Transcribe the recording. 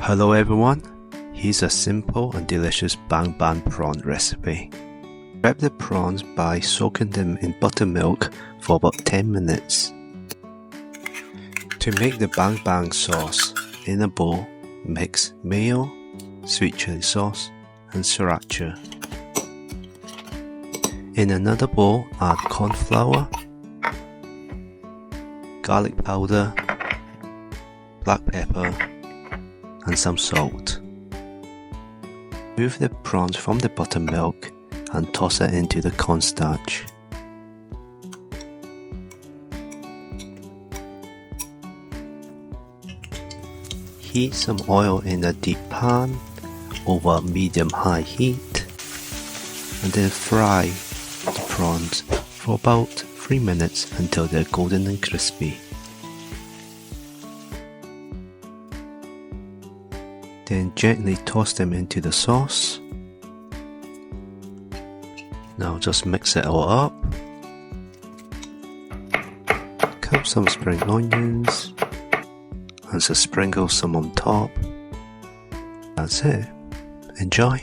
Hello everyone, here's a simple and delicious Bang Bang prawn recipe. Prep the prawns by soaking them in buttermilk for about 10 minutes. To make the Bang Bang sauce, in a bowl, mix mayo, sweet chili sauce and sriracha. In another bowl, add corn flour, garlic powder, black pepper and some salt. Remove the prawns from the buttermilk and toss it into the cornstarch. Heat some oil in a deep pan over medium-high heat and then fry the prawns for about 3 minutes until they're golden and crispy. Then gently toss them into the sauce. Now just mix it all up. Cut some spring onions and just sprinkle some on top. That's it. Enjoy!